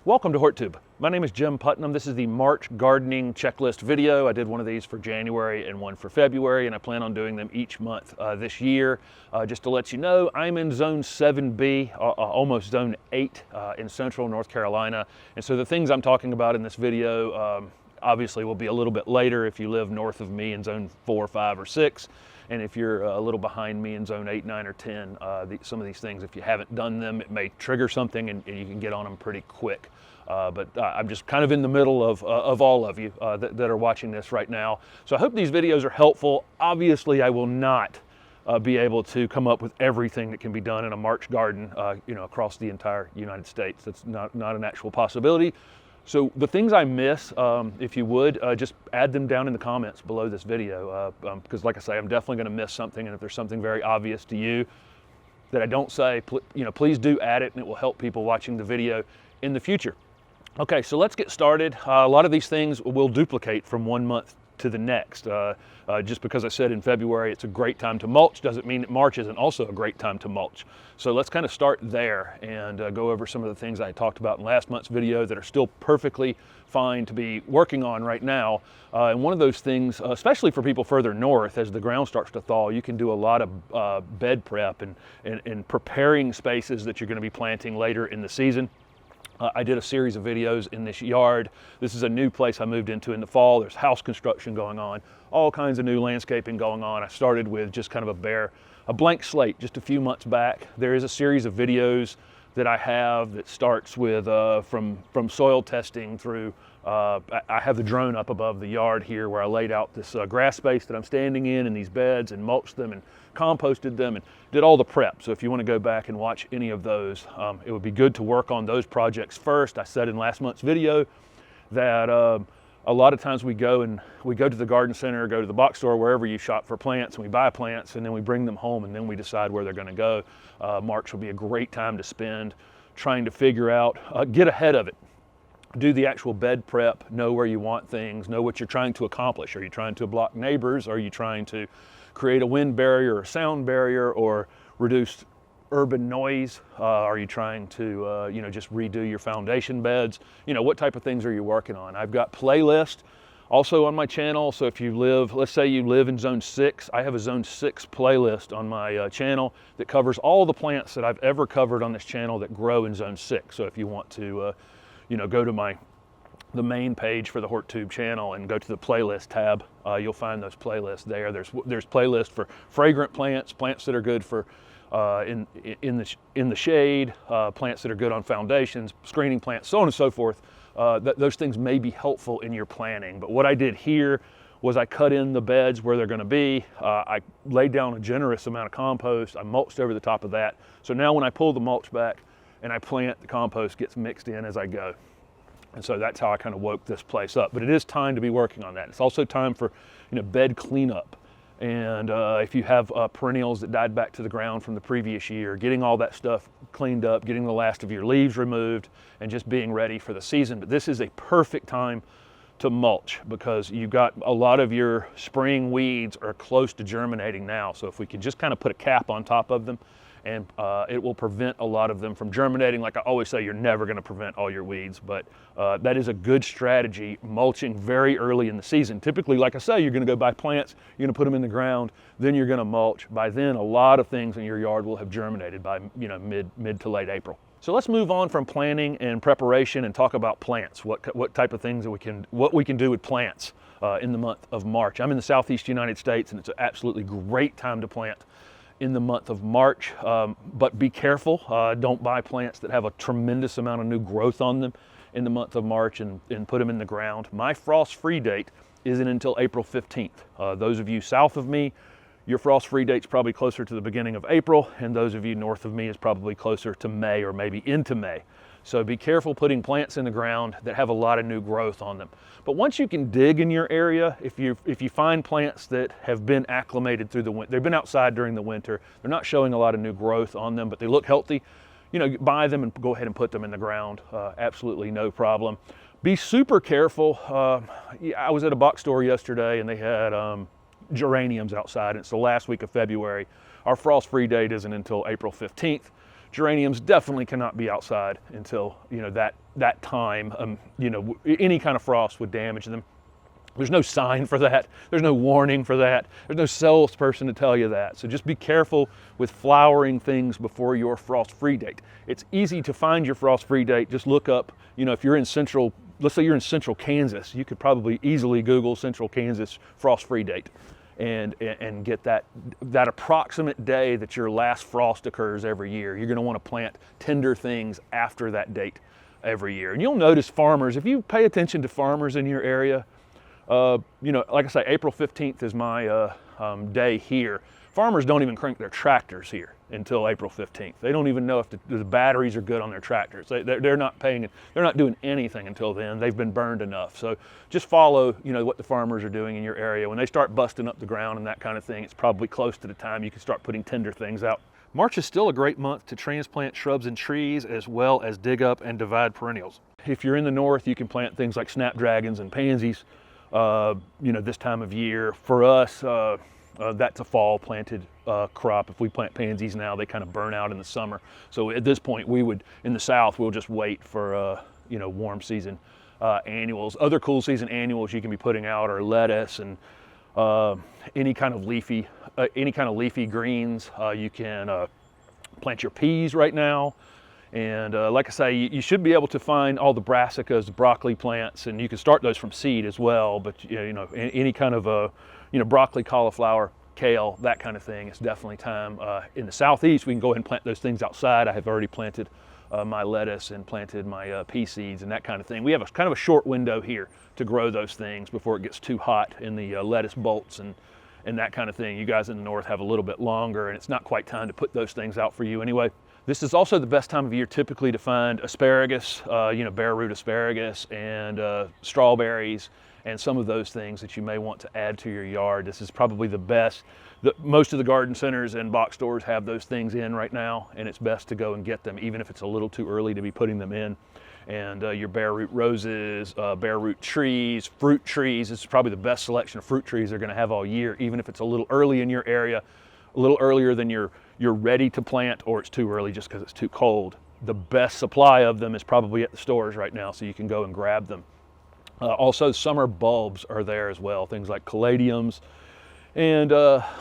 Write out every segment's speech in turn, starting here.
Welcome to HortTube. My name is Jim Putnam. This is the March gardening checklist video. I did one of these for January and one for February, and I plan on doing them each month this year. Just to let you know, I'm in Zone 7B, almost Zone 8 in central North Carolina. And so the things I'm talking about in this video obviously will be a little bit later if you live north of me in Zone 4, 5, or 6. And if you're a little behind me in Zone 8, 9, or 10, some of these things, if you haven't done them, it may trigger something and you can get on them pretty quick. But I'm just kind of in the middle of all of you that are watching this right now. So I hope these videos are helpful. Obviously, I will not be able to come up with everything that can be done in a March garden across the entire United States. That's not an actual possibility. So the things I miss, if you would, just add them down in the comments below this video, because like I say, I'm definitely going to miss something, and if there's something very obvious to you that I don't say, please do add it, and it will help people watching the video in the future. Okay, so let's get started. A lot of these things will duplicate from one month to the next. Just because I said in February it's a great time to mulch doesn't mean that March isn't also a great time to mulch. So let's kind of start there and go over some of the things I talked about in last month's video that are still perfectly fine to be working on right now. And one of those things, especially for people further north, as the ground starts to thaw, you can do a lot of bed prep and preparing spaces that you're going to be planting later in the season. I did a series of videos in this yard. This is a new place I moved into in the fall. There's house construction going on, all kinds of new landscaping going on. I started with just kind of a blank slate just a few months back. There is a series of videos that I have that starts with from soil testing through, I have the drone up above the yard here where I laid out this grass space that I'm standing in these beds and mulched them and composted them and did all the prep. So if you want to go back and watch any of those, it would be good to work on those projects first. I said in last month's video that a lot of times we go to the garden center, go to the box store, wherever you shop for plants, and we buy plants and then we bring them home and then we decide where they're going to go. March will be a great time to spend trying to figure out, get ahead of it. Do the actual bed prep, know where you want things, know what you're trying to accomplish. Are you trying to block neighbors? Are you trying to create a wind barrier or a sound barrier or reduce urban noise? Are you trying to just redo your foundation beds? What type of things are you working on? I've got playlists also on my channel. So if you live, let's say you live in Zone 6, I have a Zone 6 playlist on my channel that covers all the plants that I've ever covered on this channel that grow in Zone 6. So if you want to go to the main page for the HortTube channel and go to the playlist tab, you'll find those playlists there. There's playlists for fragrant plants, plants that are good for in the shade, plants that are good on foundations, screening plants, so on and so forth. Those things may be helpful in your planning. But what I did here was I cut in the beds where they're going to be. I laid down a generous amount of compost. I mulched over the top of that. So now when I pull the mulch back and I plant, the compost gets mixed in as I go. And so that's how I kind of woke this place up. But it is time to be working on that. It's also time for bed cleanup. And if you have perennials that died back to the ground from the previous year, getting all that stuff cleaned up, getting the last of your leaves removed, and just being ready for the season. But this is a perfect time to mulch because you've got a lot of your spring weeds are close to germinating now. So if we can just kind of put a cap on top of them, and it will prevent a lot of them from germinating. Like I always say, you're never going to prevent all your weeds, but that is a good strategy, mulching very early in the season. Typically, like I say, you're going to go buy plants, you're going to put them in the ground, then you're going to mulch. By then, a lot of things in your yard will have germinated by mid to late April. So let's move on from planning and preparation and talk about plants. What type of things that what we can do with plants in the month of March. I'm in the Southeast United States, and it's an absolutely great time to plant in the month of March, but be careful. Don't buy plants that have a tremendous amount of new growth on them in the month of March and put them in the ground. My frost-free date isn't until April 15th. Those of you south of me, your frost-free date's probably closer to the beginning of April, and those of you north of me is probably closer to May or maybe into May. So be careful putting plants in the ground that have a lot of new growth on them. But once you can dig in your area, if you find plants that have been acclimated through the winter, they've been outside during the winter, they're not showing a lot of new growth on them, but they look healthy, buy them and go ahead and put them in the ground. Absolutely no problem. Be super careful. I was at a box store yesterday and they had geraniums outside. It's the last week of February. Our frost-free date isn't until April 15th. Geraniums definitely cannot be outside until, you know, that time. You know, any kind of frost would damage them. There's no sign for that. There's no warning for that. There's no salesperson to tell you that. So just be careful with flowering things before your frost-free date. It's easy to find your frost-free date. Just look up, you know, if you're in central, let's say you're in central Kansas, you could probably easily Google central Kansas frost-free date and get that approximate day that your last frost occurs every year. You're gonna wanna plant tender things after that date every year. And you'll notice farmers, if you pay attention to farmers in your area, you know, like I say, April 15th is my day here. Farmers don't even crank their tractors here until April 15th. They don't even know if the batteries are good on their tractors. They're not doing anything until then. They've been burned enough. So just follow, you know, what the farmers are doing in your area. When they start busting up the ground and that kind of thing, it's probably close to the time you can start putting tender things out. March is still a great month to transplant shrubs and trees, as well as dig up and divide perennials. If you're in the north, you can plant things like snapdragons and pansies. You know, this time of year. For us, that's a fall planted crop. If we plant pansies now, they kind of burn out in the summer. So at this point, we would, in the south, we'll just wait for, you know, warm season annuals. Other cool season annuals you can be putting out are lettuce and any kind of leafy greens. You can plant your peas right now. And like I say, you should be able to find all the brassicas, the broccoli plants, and you can start those from seed as well. But you know, any kind of you know, broccoli, cauliflower, kale, that kind of thing. It's definitely time. In the southeast, we can go ahead and plant those things outside. I have already planted my lettuce and planted my pea seeds and that kind of thing. We have a kind of a short window here to grow those things before it gets too hot in the lettuce bolts and that kind of thing. You guys in the north have a little bit longer, and it's not quite time to put those things out for you anyway. This is also the best time of year typically to find asparagus, you know, bare root asparagus, and strawberries, and some of those things that you may want to add to your yard. This is probably the best. Most of the garden centers and box stores have those things in right now, and it's best to go and get them, even if it's a little too early to be putting them in. And your bare root roses, bare root trees, fruit trees. This is probably the best selection of fruit trees they're gonna have all year, even if it's a little early in your area, a little earlier than you're ready to plant, or it's too early just because it's too cold. The best supply of them is probably at the stores right now, so you can go and grab them. Also, summer bulbs are there as well, things like caladiums and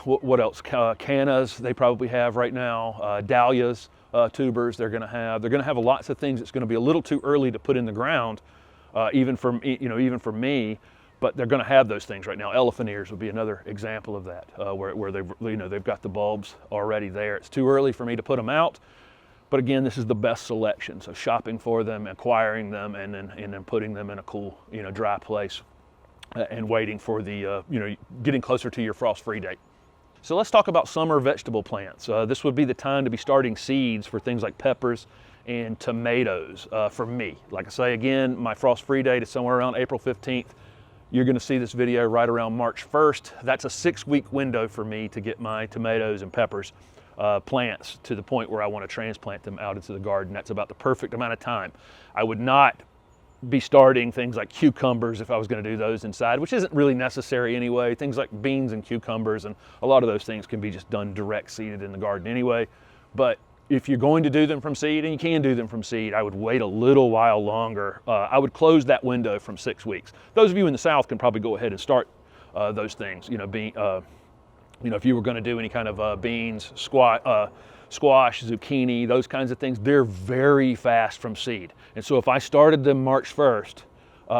what else? Cannas they probably have right now, dahlias, tubers they're gonna have. They're gonna have lots of things that's gonna be a little too early to put in the ground, even for me. But they're going to have those things right now. Elephant ears would be another example of that, where they've got the bulbs already there. It's too early for me to put them out, but again, this is the best selection. So shopping for them, acquiring them, and then putting them in a cool, you know, dry place, and waiting for the you know, getting closer to your frost-free date. So let's talk about summer vegetable plants. This would be the time to be starting seeds for things like peppers and tomatoes. For me, like I say again, my frost-free date is somewhere around April 15th. You're going to see this video right around March 1st. That's a 6-week window for me to get my tomatoes and peppers plants to the point where I want to transplant them out into the garden. That's about the perfect amount of time. I would not be starting things like cucumbers if I was going to do those inside, which isn't really necessary anyway. Things like beans and cucumbers and a lot of those things can be just done direct seeded in the garden anyway. But if you're going to do them from seed, and you can do them from seed, I would wait a little while longer. I would close that window from 6 weeks. Those of you in the South can probably go ahead and start those things. You know, if you were going to do any kind of beans, squash, zucchini, those kinds of things, they're very fast from seed. And so if I started them March 1st,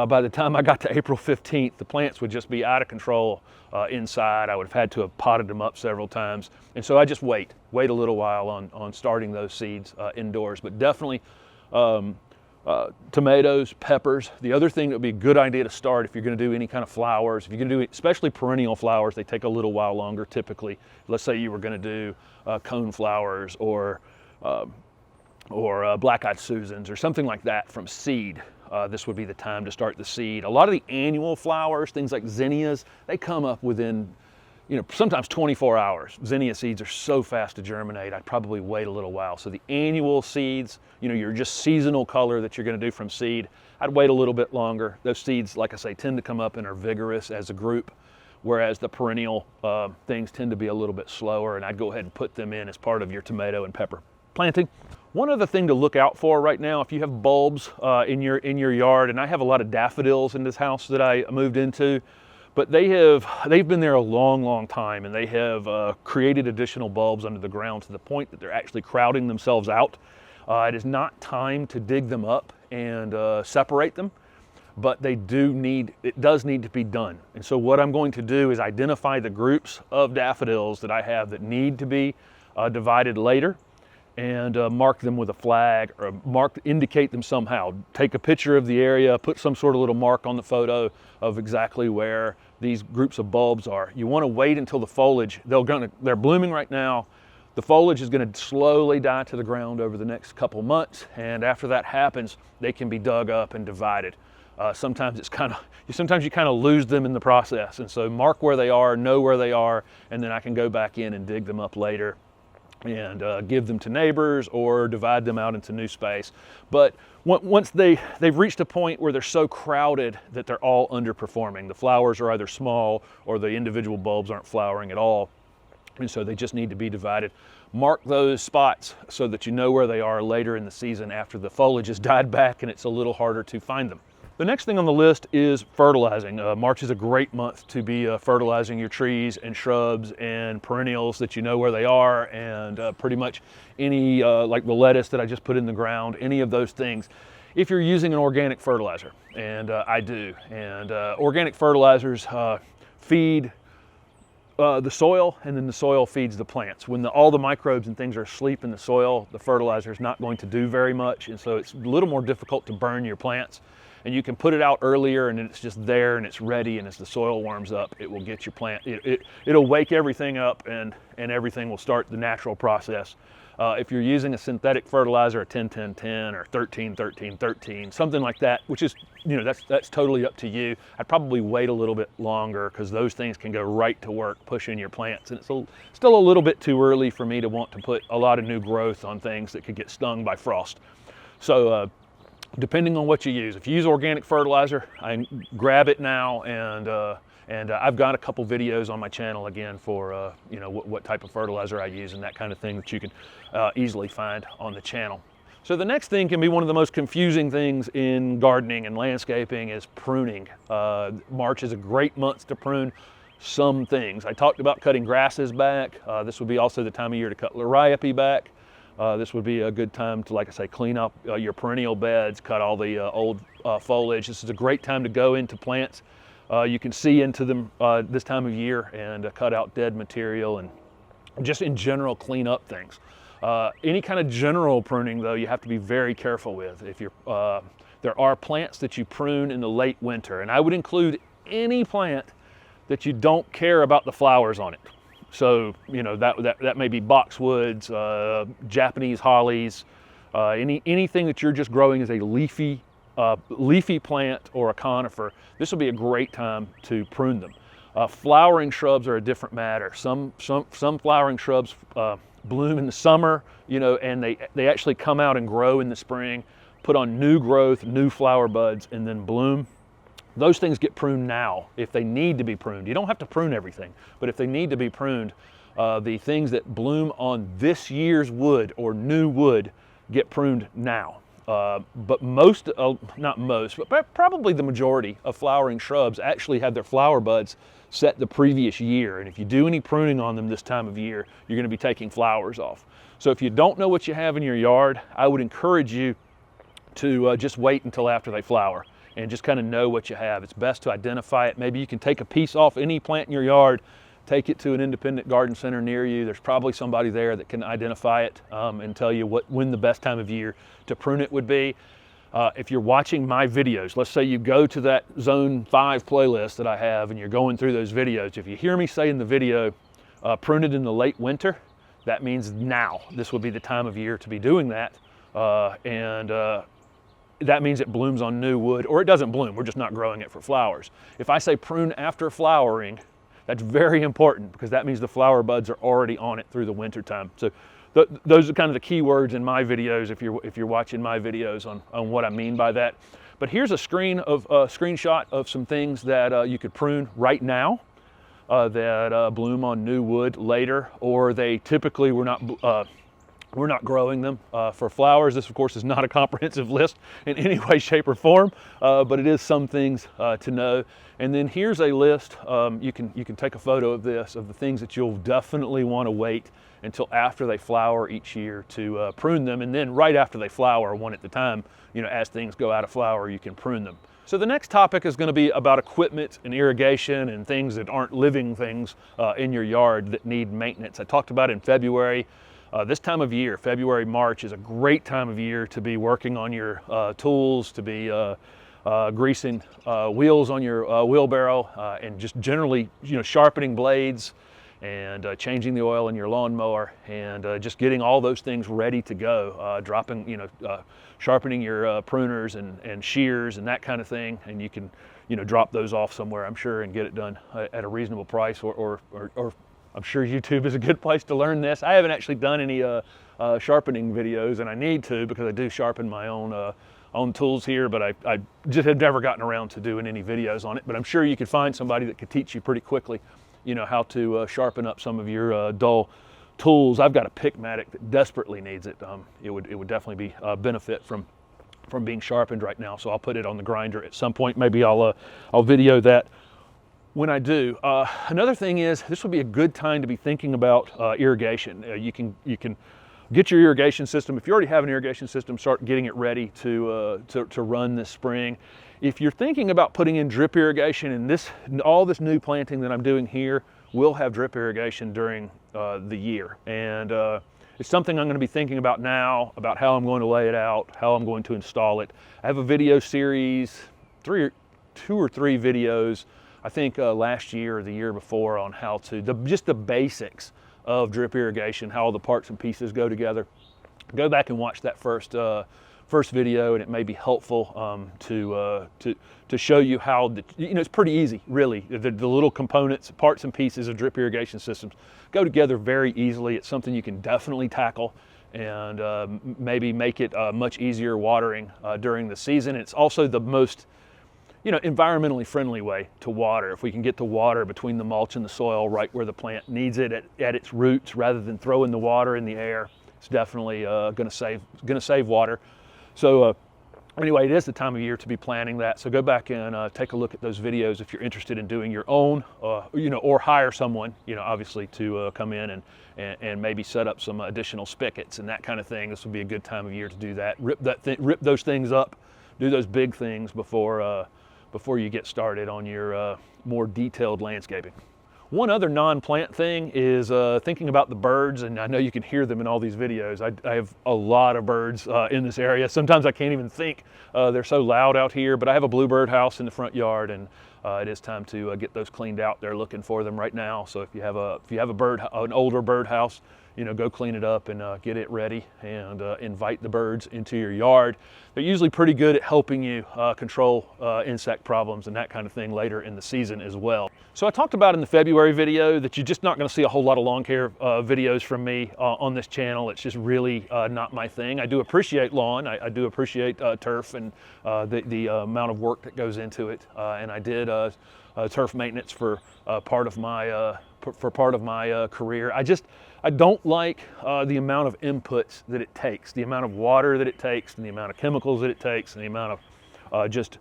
by the time I got to April 15th, the plants would just be out of control inside. I would have had to have potted them up several times. And so I just wait a little while on starting those seeds indoors. But definitely tomatoes, peppers. The other thing that would be a good idea to start if you're going to do any kind of flowers, if you're going to do especially perennial flowers, they take a little while longer typically. Let's say you were going to do cone flowers or black-eyed Susans or something like that from seed. This would be the time to start the seed. A lot of the annual flowers, things like zinnias, they come up within, you know, sometimes 24 hours. Zinnia seeds are so fast to germinate, I'd probably wait a little while. So the annual seeds, you know, your just seasonal color that you're going to do from seed, I'd wait a little bit longer. Those seeds, like I say, tend to come up and are vigorous as a group, whereas the perennial things tend to be a little bit slower, and I'd go ahead and put them in as part of your tomato and pepper planting. One other thing to look out for right now, if you have bulbs in your yard, and I have a lot of daffodils in this house that I moved into, but they've been there a long time, and they have created additional bulbs under the ground to the point that they're actually crowding themselves out. It is not time to dig them up and separate them, but it does need to be done. And so what I'm going to do is identify the groups of daffodils that I have that need to be divided later, and mark them with a flag, or indicate them somehow. Take a picture of the area, put some sort of little mark on the photo of exactly where these groups of bulbs are. You want to wait until the foliage, they're blooming right now. The foliage is going to slowly die to the ground over the next couple months, and after that happens, they can be dug up and divided. Sometimes you kind of lose them in the process, and so mark where they are, know where they are, and then I can go back in and dig them up later and give them to neighbors or divide them out into new space. But once they've reached a point where they're so crowded that they're all underperforming, the flowers are either small or the individual bulbs aren't flowering at all, and so they just need to be divided. Mark those spots so that you know where they are later in the season after the foliage has died back and it's a little harder to find them. The next thing on the list is fertilizing. March is a great month to be fertilizing your trees and shrubs and perennials that you know where they are, and pretty much any, like the lettuce that I just put in the ground, any of those things. If you're using an organic fertilizer, and I do, and organic fertilizers feed the soil, and then the soil feeds the plants. When all the microbes and things are asleep in the soil, the fertilizer is not going to do very much, and so it's a little more difficult to burn your plants. And you can put it out earlier, and it's just there and it's ready, and as the soil warms up, it will get your plant, it'll wake everything up, and everything will start the natural process. If you're using a synthetic fertilizer, a 10-10-10 or 13-13-13, something like that, which is, that's totally up to you. I'd probably wait a little bit longer, because those things can go right to work pushing your plants, and it's still a little bit too early for me to want to put a lot of new growth on things that could get stung by frost. So depending on what you use. If you use organic fertilizer, I grab it now, and I've got a couple videos on my channel again for what type of fertilizer I use and that kind of thing that you can easily find on the channel. So the next thing can be one of the most confusing things in gardening and landscaping is pruning. March is a great month to prune some things. I talked about cutting grasses back. This would be also the time of year to cut liriope back. This would be a good time to, like I say, clean up your perennial beds, cut all the old foliage. This is a great time to go into plants. You can see into them this time of year and cut out dead material and just in general clean up things. Any kind of general pruning, though, you have to be very careful with. If there are plants that you prune in the late winter, and I would include any plant that you don't care about the flowers on it. So, that may be boxwoods, Japanese hollies, anything that you're just growing as a leafy plant or a conifer. This will be a great time to prune them. Flowering shrubs are a different matter. Some flowering shrubs bloom in the summer, and they actually come out and grow in the spring, put on new growth, new flower buds, and then bloom. Those things get pruned now if they need to be pruned. You don't have to prune everything, but if they need to be pruned, the things that bloom on this year's wood or new wood get pruned now. But not most, but probably the majority of flowering shrubs actually have their flower buds set the previous year. And if you do any pruning on them this time of year, you're going to be taking flowers off. So if you don't know what you have in your yard, I would encourage you to just wait until after they flower and just kind of know what you have. It's best to identify it. Maybe you can take a piece off any plant in your yard, take it to an independent garden center near you. There's probably somebody there that can identify it and tell you when the best time of year to prune it would be. If you're watching my videos, let's say you go to that Zone 5 playlist that I have and you're going through those videos. If you hear me say in the video, prune it in the late winter, that means now. This would be the time of year to be doing that. That means it blooms on new wood, or it doesn't bloom, we're just not growing it for flowers. If I say prune after flowering, that's very important because that means the flower buds are already on it through the winter time. So those are kind of the key words in my videos if you're watching my videos on what I mean by that. But here's a screenshot of some things that you could prune right now that bloom on new wood later, or they typically were not We're not growing them for flowers. This, of course, is not a comprehensive list in any way, shape, or form, but it is some things to know. And then here's a list. You can take a photo of this, of the things that you'll definitely want to wait until after they flower each year to prune them. And then right after they flower, one at a time, as things go out of flower, you can prune them. So the next topic is going to be about equipment and irrigation and things that aren't living things in your yard that need maintenance. I talked about in February. This time of year, February, March, is a great time of year to be working on your tools, to be greasing wheels on your wheelbarrow, and just generally, sharpening blades and changing the oil in your lawnmower, and just getting all those things ready to go. Sharpening your pruners and shears and that kind of thing, and you can, drop those off somewhere, I'm sure, and get it done at a reasonable price, or I'm sure YouTube is a good place to learn this. I haven't actually done any sharpening videos, and I need to, because I do sharpen my own tools here, but I just have never gotten around to doing any videos on it. But I'm sure you could find somebody that could teach you pretty quickly, how to sharpen up some of your dull tools. I've got a Pickmatic that desperately needs it. It would definitely be a benefit from being sharpened right now. So I'll put it on the grinder at some point. Maybe I'll video that when I do. Another thing is, this would be a good time to be thinking about irrigation. You can get your irrigation system. If you already have an irrigation system, start getting it ready to run this spring. If you're thinking about putting in drip irrigation, and all this new planting that I'm doing here will have drip irrigation during the year. And it's something I'm going to be thinking about now, about how I'm going to lay it out, how I'm going to install it. I have a video series, two or three videos, I think last year or the year before, on how to, just the basics of drip irrigation, how all the parts and pieces go together. Go back and watch that first video, and it may be helpful to show you how, it's pretty easy, really. The little components, parts and pieces of drip irrigation systems go together very easily. It's something you can definitely tackle, and maybe make it much easier watering during the season. It's also the most environmentally friendly way to water. If we can get the water between the mulch and the soil right where the plant needs it at its roots, rather than throwing the water in the air, it's definitely going to save water. So anyway, it is the time of year to be planning that. So go back and take a look at those videos if you're interested in doing your own, or hire someone, obviously, to come in and maybe set up some additional spigots and that kind of thing. This would be a good time of year to do that. Rip those things up, do those big things before you get started on your more detailed landscaping. One other non-plant thing is thinking about the birds, and I know you can hear them in all these videos. I have a lot of birds in this area. Sometimes I can't even think. They're so loud out here, but I have a bluebird house in the front yard, and it is time to get those cleaned out. They're looking for them right now. So if you have an older bird house, go clean it up and get it ready, and invite the birds into your yard. They're usually pretty good at helping you control insect problems and that kind of thing later in the season as well. So I talked about in the February video that you're just not going to see a whole lot of lawn care videos from me on this channel. It's just really not my thing. I do appreciate lawn. I do appreciate turf and the amount of work that goes into it. And I did turf maintenance for part of my career. I don't like the amount of inputs that it takes, the amount of water that it takes, and the amount of chemicals that it takes, and the amount of just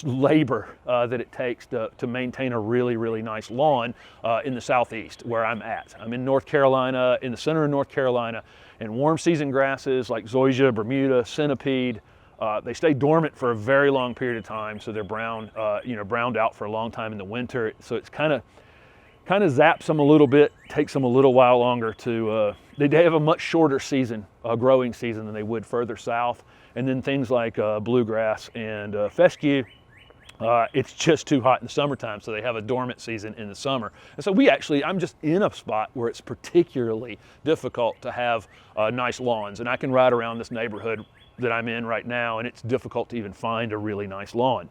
labor that it takes to maintain a really, really nice lawn in the southeast where I'm at. I'm in North Carolina, in the center of North Carolina, and warm season grasses like zoysia, Bermuda, centipede, they stay dormant for a very long period of time, so they're browned out for a long time in the winter. So it's kind of zaps them a little bit, takes them a little while longer to, they have a much shorter season, growing season, than they would further south. And then things like bluegrass and fescue, it's just too hot in the summertime, so they have a dormant season in the summer. And so I'm just in a spot where it's particularly difficult to have nice lawns. And I can ride around this neighborhood that I'm in right now, and it's difficult to even find a really nice lawn.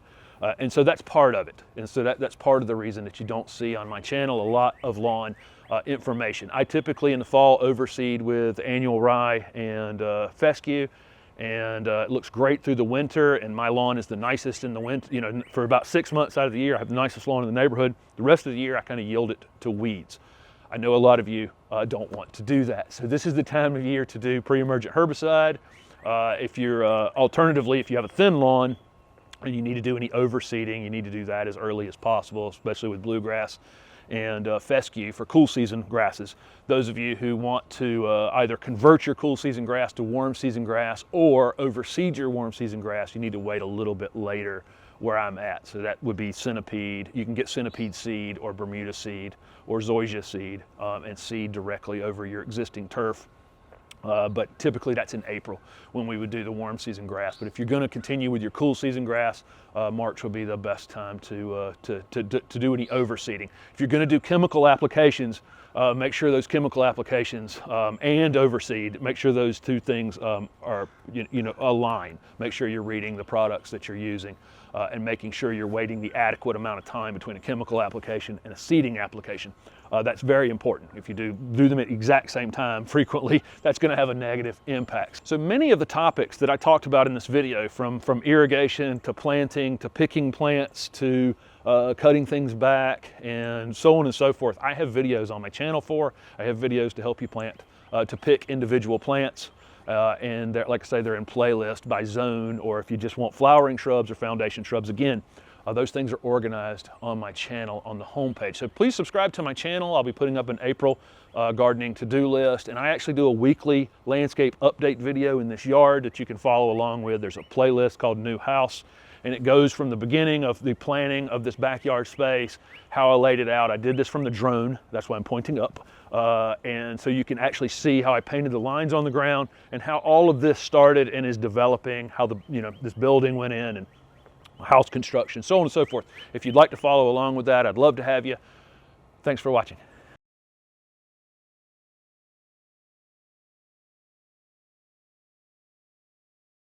And so that's part of it. And so that's part of the reason that you don't see on my channel a lot of lawn information. I typically in the fall overseed with annual rye and fescue, and it looks great through the winter, and my lawn is the nicest in the winter. For about 6 months out of the year, I have the nicest lawn in the neighborhood. The rest of the year, I kind of yield it to weeds. I know a lot of you don't want to do that. So this is the time of year to do pre-emergent herbicide. If you're, alternatively, if you have a thin lawn and you need to do any overseeding, you need to do that as early as possible, especially with bluegrass and fescue for cool season grasses. Those of you who want to either convert your cool season grass to warm season grass or overseed your warm season grass, you need to wait a little bit later where I'm at. So that would be centipede. You can get centipede seed or Bermuda seed or zoysia seed and seed directly over your existing turf. But typically that's in April when we would do the warm season grass. But if you're going to continue with your cool season grass, March would be the best time to do any overseeding. If you're going to do chemical applications, make sure those chemical applications and overseed, make sure those two things are align. Make sure you're reading the products that you're using and making sure you're waiting the adequate amount of time between a chemical application and a seeding application. That's very important. If you do them at the exact same time frequently, that's going to have a negative impact. So many of the topics that I talked about in this video, from irrigation to planting to picking plants to cutting things back and so on and so forth, I have videos on my channel for. I have videos to help you plant, to pick individual plants. And like I say, they're in playlist by zone, or if you just want flowering shrubs or foundation shrubs, again, those things are organized on my channel on the homepage. So please subscribe to my channel. I'll be putting up an April gardening to-do list, and I actually do a weekly landscape update video in this yard that you can follow along with. There's a playlist called New House, and it goes from the beginning of the planning of this backyard space, how I laid it out. I did this from the drone, that's why I'm pointing up. And so you can actually see how I painted the lines on the ground and how all of this started and is developing, how this building went in and house construction, so on and so forth. If you'd like to follow along with that, I'd love to have you. Thanks for watching.